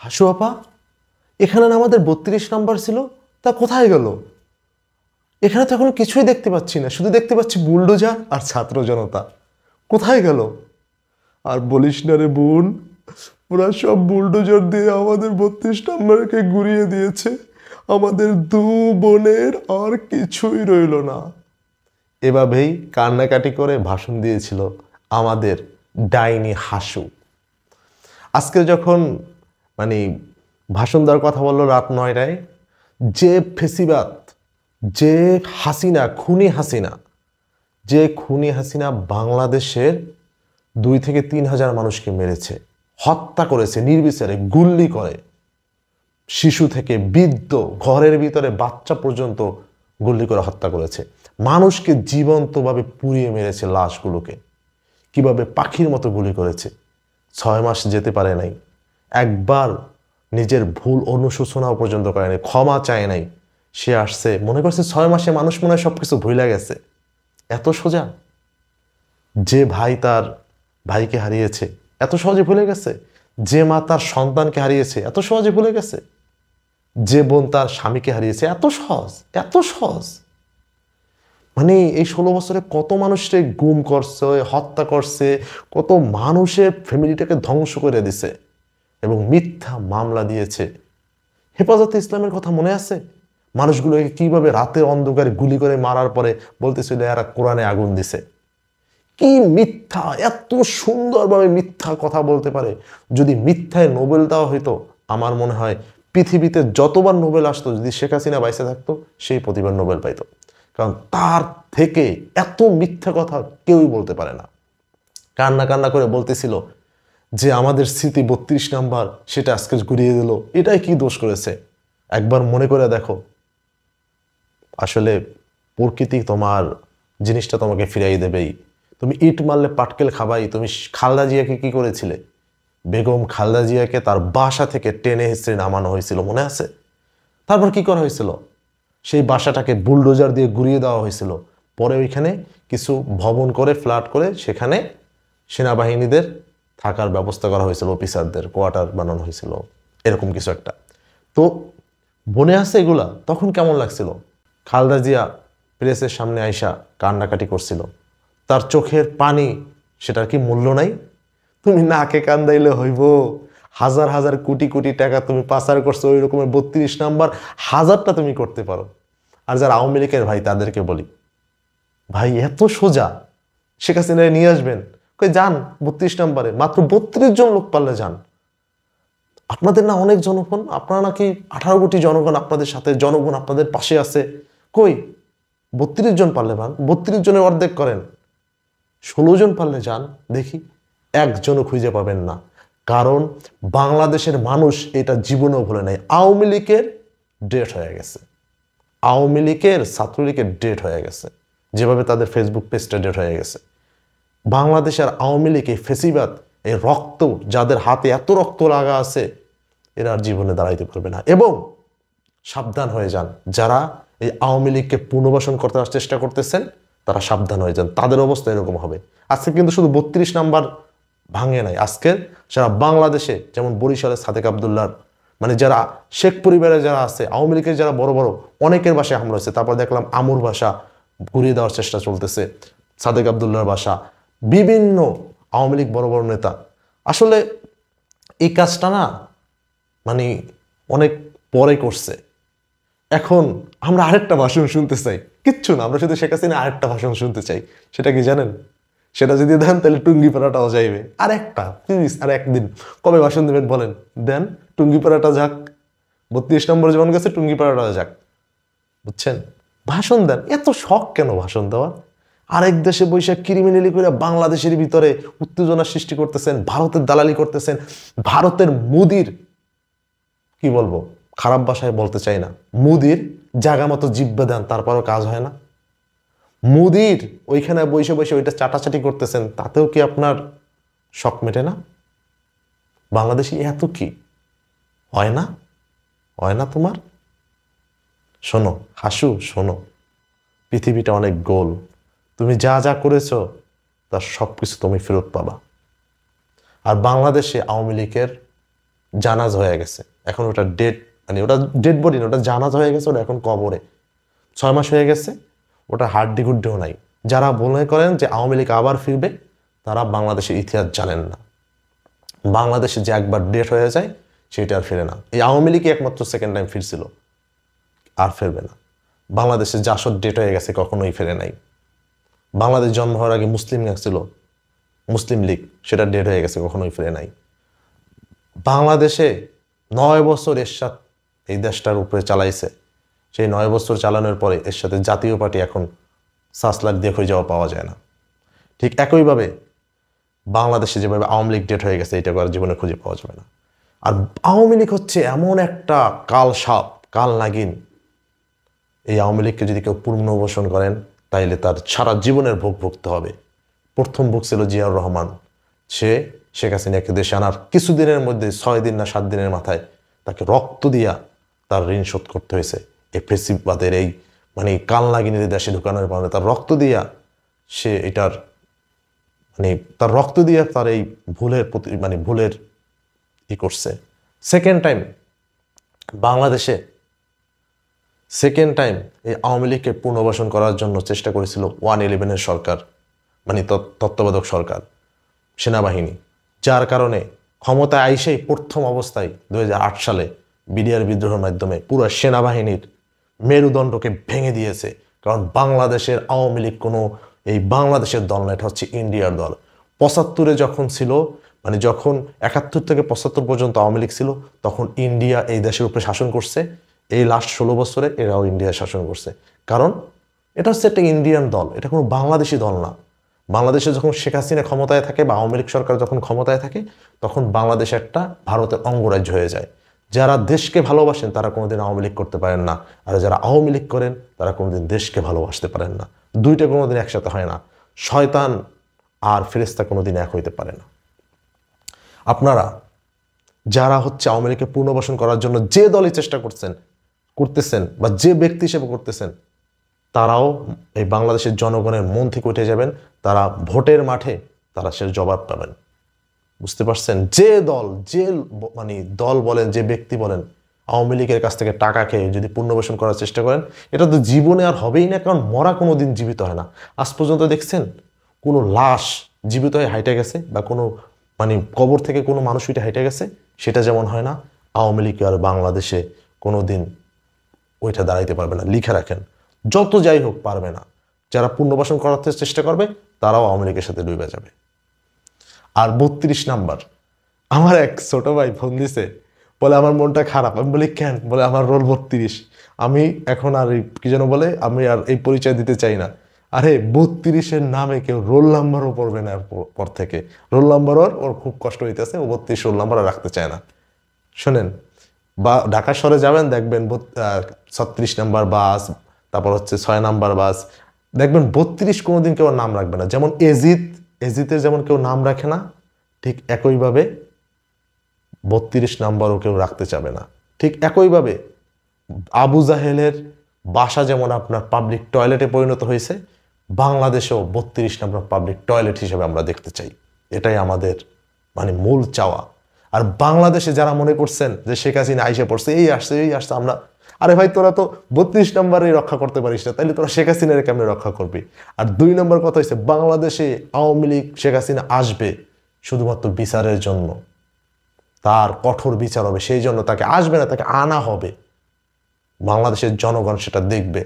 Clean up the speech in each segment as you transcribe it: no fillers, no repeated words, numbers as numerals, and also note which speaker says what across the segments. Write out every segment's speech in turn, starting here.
Speaker 1: হাসু আপা, এখানে না আমাদের 32 নাম্বার ছিল, তা কোথায় গেল? এখানে তো এখন কিছুই দেখতে পাচ্ছি না, শুধু দেখতে পাচ্ছি বুলডোজার আর ছাত্র জনতা। কোথায় গেল? আর বলিস না রে বোন, ওরা সব বুলডোজার দিয়ে আমাদের 32 নাম্বারকে গুড়িয়ে দিয়েছে। আমাদের দু বোনের আর কিছুই রইল না। এভাবেই কান্নাকাটি করে ভাষণ দিয়েছিল আমাদের ডাইনি হাসু। আজকে যখন মানে ভাষণ দেওয়ার কথা বললো রাত 9টায়, যে ফেসিবাদ, যে হাসিনা, খুনি হাসিনা বাংলাদেশের 2 থেকে 3 হাজার মানুষকে মেরেছে, হত্যা করেছে নির্বিচারে, গুল্লি করে, শিশু থেকে বৃদ্ধ, ঘরের ভিতরে বাচ্চা পর্যন্ত গুলি করে হত্যা করেছে। মানুষকে জীবন্তভাবে পুড়িয়ে মেরেছে, লাশগুলোকে কিভাবে পাখির মতো গুলি করেছে। 6 মাস যেতে পারে নাই, একবার নিজের ভুল অনুশোচনাও পর্যন্ত করে নাই, ক্ষমা চায় নাই। সে আসছে, মনে করছে 6 মাসে মানুষ মনে হয় সবকিছু ভুলে গেছে। এত সোজা? যে ভাই তার ভাইকে হারিয়েছে এত সহজে ভুলে গেছে? যে মা তার সন্তানকে হারিয়েছে এত সহজে ভুলে গেছে? যে বোন তার স্বামীকে হারিয়েছে এত সহজ, এত সহজ? মানে এই 16 বছরে কত মানুষকে গুম করছে, হত্যা করছে, কত মানুষের ফ্যামিলিটাকে ধ্বংস করে দিছে এবং মিথ্যা মামলা দিয়েছে। হেফাজতে ইসলামের কথা মনে আছে? মানুষগুলোকে কিভাবে রাতের অন্ধকারে গুলি করে মারার পরে বলতেছিল এরা কোরআনে আগুন দিছে। কি মিথ্যা! এত সুন্দরভাবে মিথ্যা কথা বলতে পারে। যদি মিথ্যায় নোবেল দেওয়া হইতো, আমার মনে হয় পৃথিবীতে যতবার নোবেল আসতো, যদি শেখ হাসিনা বাইসে থাকতো, সেই প্রতিবার নোবেল পাইতো। কারণ তার থেকে এত মিথ্যা কথা কেউই বলতে পারে না। কান্না কান্না করে বলতেছিল যে আমাদের স্মৃতি 32 নাম্বার, সেটা আজকে ঘুরিয়ে দিল, এটাই কি দোষ করেছে? একবার মনে করে দেখো, আসলে প্রকৃতি তোমার জিনিসটা তোমাকে ফিরাই দেবেই। তুমি ইট মারলে পাটকেল খাবাই। তুমি খালেদা জিয়াকে কি করেছিলে? বেগম খালেদা জিয়াকে তার বাসা থেকে টেনে হিঁচড়ে নামানো হয়েছিল, মনে আছে? তারপর কি করা হয়েছিল? সেই বাসাটাকে বুলডোজার দিয়ে গুড়িয়ে দেওয়া হয়েছিল। পরে ওইখানে কিছু ভবন করে, ফ্ল্যাট করে, সেখানে সেনাবাহিনীদের থাকার ব্যবস্থা করা হয়েছিল, অফিসারদের কোয়ার্টার বানানো হয়েছিল, এরকম কিছু একটা। তো মনে আছে এগুলা? তখন কেমন লাগছিল? খালেদা জিয়া প্রেসের সামনে আইসা কান্নাকাটি করছিল। তার চোখের পানি, সেটার কি মূল্য নাই? তুমি নাকে কান্দাইলে হইব? হাজার হাজার কোটি কোটি টাকা তুমি পাচার করছো, ওই রকমের 32 নাম্বার হাজারটা তুমি করতে পারো। আর যারা আওয়ামী লীগের ভাই, তাদেরকে বলি, ভাই এত সোজা শেখ হাসিনায় নিয়ে আসবেন? কই যান 32 নাম্বারে, মাত্র 32 জন লোক পারলে যান। আপনাদের না অনেক জনগণ, আপনারা নাকি 18 কোটি জনগণ আপনাদের সাথে, জনগণ আপনাদের পাশে আছে। কই 32 জন পারলে যান, 32 জনের অর্ধেক করেন, 16 জন পারলে যান দেখি। একজনও খুঁজে পাবেন না, কারণ বাংলাদেশের মানুষ এটা জীবনেও ভুলে নাই। আওয়ামী লীগের ডেট হয়ে গেছে, আওয়ামী লীগের, ছাত্রলীগের ডেট হয়ে গেছে, যেভাবে তাদের ফেসবুক পেজটা ডেট হয়ে গেছে। বাংলাদেশের আওয়ামী লীগ, এই ফেসিবাদ, এই রক্ত, যাদের হাতে এত রক্ত লাগা আছে, এরা আর জীবনে দাঁড়াইতে পারবে না। এবং সাবধান হয়ে যান, যারা এই আওয়ামী লীগকে পুনর্বাসন করতে চেষ্টা করতেছেন, তারা সাবধান হয়ে যান, তাদের অবস্থা এরকম হবে। আজকে কিন্তু শুধু 32 নাম্বার ভাঙে নাই, আজকের যারা বাংলাদেশে, যেমন বরিশালের সাদেক আবদুল্লাহর, মানে যারা শেখ পরিবারে যারা আছে, আওয়ামী লীগের যারা বড় বড়, অনেকের বাসায় হামলা হয়েছে। তারপর দেখলাম আমুর বাসা ঘুরিয়ে দেওয়ার চেষ্টা চলতেছে, সাদেক আবদুল্লাহর বাসা, বিভিন্ন আওয়ামী লীগ বড় বড় নেতা। আসলে এই কাজটা না মানে অনেক পরে করছে। এখন আমরা আরেকটা ভাষণ শুনতে চাই, কিচ্ছু না, আমরা শুধু শেখ হাসিনা আরেকটা ভাষণ শুনতে চাই। সেটা কি জানেন? সেটা যদি দেন তাহলে টুঙ্গিপাড়াটাও যাইবে। আর একটা প্লিজ, আর একদিন কবে ভাষণ দেবেন বলেন? দেন, টুঙ্গিপাড়াটা যাক, 32 নম্বর যেমন গেছে, টুঙ্গিপাড়াটা যাক, বুঝছেন? ভাষণ দেন, এত শখ কেন ভাষণ দেওয়ার? আরেক দেশে বৈশাখ ক্রিমিনালি করে বাংলাদেশের ভিতরে উত্তেজনা সৃষ্টি করতেছেন, ভারতের দালালি করতেছেন। ভারতের মোদির, কি বলবো, খারাপ ভাষায় বলতে চাই না, মোদির জায়গা মতো জিব্বা দেন, তারপরও কাজ হয় না। মোদির ওইখানে বসে বসে ওইটা চাটাচাটি করতেছেন, তাতেও কি আপনার শখ মেটে না? বাংলাদেশি এত কি হয় না? হয় না তোমার? শোনো হাসু, শোনো, পৃথিবীটা অনেক গোল। তুমি যা যা করেছো তার সব কিছু তুমি ফেরত পাবা। আর বাংলাদেশে আওয়ামী লীগের জানাজ হয়ে গেছে, এখন ওটা ডেড, মানে ওটা ডেড বডি না, ওটা জানাজ হয়ে গেছে, ওটা এখন কবরে। 6 মাস হয়ে গেছে, ওটা হাড্ডি গুড্ডিও নাই। যারা মনে করেন যে আওয়ামী লীগ আবার ফিরবে, তারা বাংলাদেশের ইতিহাস জানেন না। বাংলাদেশে যে একবার ডেট হয়ে যায় সেটা আর ফিরে না। এই আওয়ামী লীগই একমাত্র সেকেন্ড টাইম ফিরছিল, আর ফিরবে না। বাংলাদেশে জাসদ ডেট হয়ে গেছে, কখনোই ফিরে নাই। বাংলাদেশ জন্ম হওয়ার আগে মুসলিম লীগ ছিল, মুসলিম লীগ, সেটা ডেট হয়ে গেছে, কখনোই ফিরে নাই। বাংলাদেশে 9 বছর এরশাদ এই দেশটার উপরে চালাইছে। সেই 9 বছর চালানোর পরে এর সাথে জাতীয় পার্টি এখন 7 লাখ দিয়ে হয়ে যাওয়া পাওয়া যায় না। ঠিক একইভাবে বাংলাদেশে যেভাবে আওয়ামী লীগ ডেট হয়ে গেছে, এটা আর জীবনে খুঁজে পাওয়া যাবে না। আর আওয়ামী লীগ হচ্ছে এমন একটা কাল সাপ, কাল নাগিন। এই আওয়ামী লীগকে যদি কেউ পুনর্বাসন করেন, তাইলে তার সারা জীবনের ভোগ ভুগতে হবে। প্রথম ভোগ ছিল জিয়াউর রহমান, সে শেখ হাসিনাকে দেশে আনার কিছুদিনের মধ্যে, 6 দিন না 7 দিনের মাথায় তাকে রক্ত দিয়া তার ঋণ শোধ করতে হয়েছে। এই ফেসিবাদের এই মানে কাল নাগিনীর দেশে ঢুকানোর কারণে তার রক্ত দিয়া সে এটার মানে তার রক্ত দিয়ে তার এই ভুলের প্রতি মানে ভুলের ই করছে। সেকেন্ড টাইম বাংলাদেশে এই আওয়ামী লীগকে পুনর্বাসন করার জন্য চেষ্টা করেছিল 111-এর সরকার, মানে তত্ত্বাবধায়ক সরকার, সেনাবাহিনী। যার কারণে ক্ষমতায় আইসেই প্রথম অবস্থায় 2008 সালে বিডিআর বিদ্রোহের মাধ্যমে পুরো সেনাবাহিনীর মেরুদণ্ডকে ভেঙে দিয়েছে। কারণ বাংলাদেশের আওয়ামী লীগ কোনো এই বাংলাদেশের দল না, এটা হচ্ছে ইন্ডিয়ার দল। 75-এ যখন ছিল, মানে যখন 71 থেকে 75 পর্যন্ত আওয়ামী লীগ ছিল, তখন ইন্ডিয়া এই দেশের উপরে শাসন করছে। এই লাস্ট 16 বছরে এরাও ইন্ডিয়া শাসন করছে। কারণ এটা হচ্ছে একটা ইন্ডিয়ান দল, এটা কোনো বাংলাদেশি দল না। বাংলাদেশে যখন শেখ হাসিনা ক্ষমতায় থাকে বা আওয়ামী লীগ সরকার যখন ক্ষমতায় থাকে, তখন বাংলাদেশ একটা ভারতের অঙ্গরাজ্য হয়ে যায়। যারা দেশকে ভালোবাসেন তারা কোনোদিন আওয়ামী লীগ করতে পারেন না, আর যারা আওয়ামী লীগ করেন তারা কোনোদিন দেশকে ভালোবাসতে পারেন না। দুইটা কোনোদিন একসাথে হয় না। শয়তান আর ফেরেশতা কোনোদিন এক হইতে পারে না। আপনারা যারা হচ্ছে আওয়ামী লীগকে পুনর্বাসন করার জন্য যে দলই চেষ্টা করতেছেন বা যে ব্যক্তি হিসেবে করতেছেন, তারাও এই বাংলাদেশের জনগণের মন থেকে উঠে যাবেন। তারা ভোটের মাঠে তারা সে জবাব পাবেন। বুঝতে পারছেন? যে দল, যে মানে দল বলেন, যে ব্যক্তি বলেন, আওয়ামী লীগের কাছ থেকে টাকা খেয়ে যদি পুনর্বাসন করার চেষ্টা করেন, এটা তো জীবনে আর হবেই না। কারণ মরা কোনো দিন জীবিত হয় না। আজ পর্যন্ত দেখছেন কোনো লাশ জীবিত হয়ে হাইটে গেছে, বা কোনো মানে কবর থেকে কোনো মানুষ উঠে হাইটে গেছে, সেটা যেমন হয় না, আওয়ামী লীগ আর বাংলাদেশে কোনো দিন ওইটা দাঁড়াইতে পারবে না। লিখে রাখেন, যত যাই হোক পারবে না। যারা পুনর্বাসন করার চেষ্টা করবে তারাও আওয়ামী লীগের সাথে ডুবে যাবে। আর 32 নাম্বার, আমার এক ছোট ভাই ফোন দিছে, বলে আমার মনটা খারাপ। আমি বলি কেন? বলে আমার রোল 32, আমি এখন আর কি যেন বলে, আমি আর এই পরিচয় দিতে চাই না। আরে 32-এর নামে কেউ রোল নাম্বারও পড়বে না পর থেকে। রোল নাম্বার ওর খুব কষ্ট হইতেছে, ও 32 রোল নাম্বার রাখতে চায় না। শোনেন, বা ঢাকা শহরে যাবেন, দেখবেন 36 নাম্বার বাস, তারপর হচ্ছে 6 নাম্বার বাস, দেখবেন 32 কোনোদিন কেউ নাম রাখবে না। যেমন এজিতের যেমন কেউ নাম রাখে না, ঠিক একইভাবে 32 নাম্বারও কেউ রাখতে চাবে না। ঠিক একইভাবে আবু জাহেলের বাসা যেমন আপনার পাবলিক টয়লেটে পরিণত হয়েছে, বাংলাদেশেও 32 নাম্বার পাবলিক টয়লেট হিসেবে আমরা দেখতে চাই। এটাই আমাদের মানে মূল চাওয়া। আর বাংলাদেশে যারা মনে করছেন যে শেখ হাসিনা আইসে পড়ছে, এই আসছে আমরা, আরে ভাই তোরা তো 32 নাম্বারে রক্ষা করতে পারিস না, তাইলে তোরা শেখ হাসিনার কেমনে রক্ষা করবি? আর 2 নম্বর কথা হচ্ছে, বাংলাদেশে আওয়ামী লীগ শেখ হাসিনা আসবে শুধুমাত্র বিচারের জন্য, তার কঠোর বিচার হবে, সেই জন্য তাকে আসবে না, তাকে আনা হবে। বাংলাদেশের জনগণ সেটা দেখবে।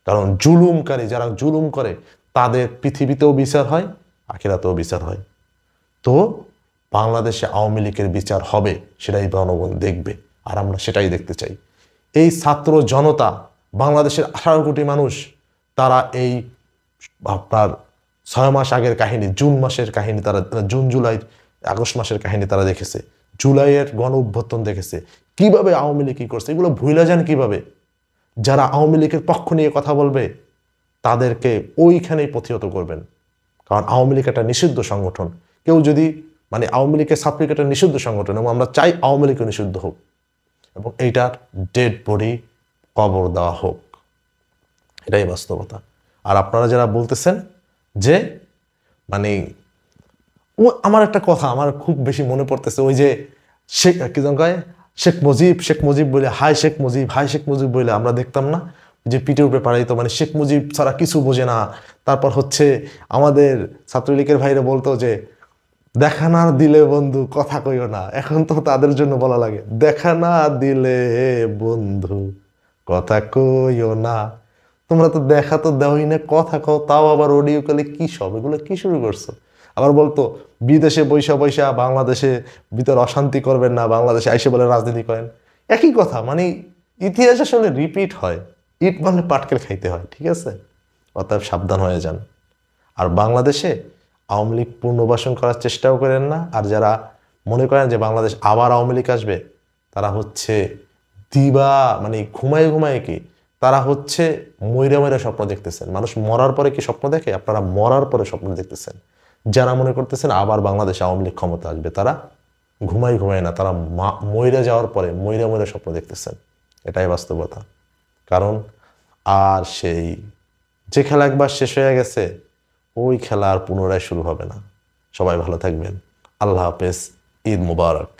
Speaker 1: কারণ জুলুমকারী যারা জুলুম করে, তাদের পৃথিবীতেও বিচার হয়, আখিরাতেও বিচার হয়। তো বাংলাদেশে আওয়ামী লীগের বিচার হবে, সেটাই জনগণ দেখবে, আর আমরা সেটাই দেখতে চাই। এই ছাত্র জনতা, বাংলাদেশের 18 কোটি মানুষ, তারা এই আপনার 6 মাস আগের কাহিনী, জুন মাসের কাহিনী, তারা জুন জুলাই আগস্ট মাসের কাহিনী তারা দেখেছে, জুলাইয়ের গণ অভ্যুত্থান দেখেছে, কিভাবে আওয়ামী লীগ কি করছে, এগুলো ভুলে যান কিভাবে? যারা আওয়ামী লীগের পক্ষ নিয়ে কথা বলবে তাদেরকে ওইখানেই প্রতিহত করবেন। কারণ আওয়ামী লীগ একটা নিষিদ্ধ সংগঠন। কেউ যদি মানে আওয়ামী লীগের ছাত্রলীগ একটা নিষিদ্ধ সংগঠন, এবং আমরা চাই আওয়ামী লীগও নিষিদ্ধ হোক, এবং এইটার ডেড বডি কবর দেওয়া হোক। এটাই বাস্তবতা। আর আপনারা যারা বলতেছেন যে মানে, ও আমার একটা কথা আমার খুব বেশি মনে পড়তেছে, ওই যে কি যেন কয়, শেখ মুজিব বলে হাই শেখ মুজিব বলে আমরা দেখতাম না যে পিঠে উপরে পাড়াইতো, মানে শেখ মুজিব ছাড়া কিছু বোঝে না। তারপর হচ্ছে আমাদের ছাত্রলীগের ভাইরা বলতো যে দেখা না দিলে বন্ধু কথা কইও না, এখন তো তাদের জন্য বলা লাগে দেখা না দিলে বন্ধু কথা কইও না। তোমরা তো দেখা তো দেওই না, কথা কও, তাও আবার অডিও কলে কি সব, এগুলো কি শুরু করছো? আবার বলতো বিদেশে বৈশা বাংলাদেশে ভিতর অশান্তি করবেন না, বাংলাদেশে আইসে বলে রাজনীতি করেন। একই কথা, মানে ইতিহাস আসলে রিপিট হয়, ইট মারলে পাটকেল খাইতে হয়, ঠিক আছে? অতএব সাবধান হয়ে যান। আর বাংলাদেশে আওয়ামী লীগ পুনর্বাসন করার চেষ্টাও করেন না। আর যারা মনে করেন যে বাংলাদেশ আবার আওয়ামী লীগ আসবে, তারা হচ্ছে মানে ঘুমায় কি, তারা হচ্ছে ময়রা স্বপ্ন দেখতেছেন। মানুষ মরার পরে কি স্বপ্ন দেখে? আপনারা মরার পরে স্বপ্ন দেখতেছেন। যারা মনে করতেছেন আবার বাংলাদেশে আওয়ামী লীগ ক্ষমতা আসবে, তারা ঘুমায় না, তারা ময়রা যাওয়ার পরে ময়রা স্বপ্ন দেখতেছেন। এটাই বাস্তবতা। কারণ আর সেই যে খেলা একবার শেষ হয়ে গেছে, ওই খেলা আর পুনরায় শুরু হবে না। সবাই ভালো থাকবেন। আল্লাহ হাফেজ। ঈদ মুবারক।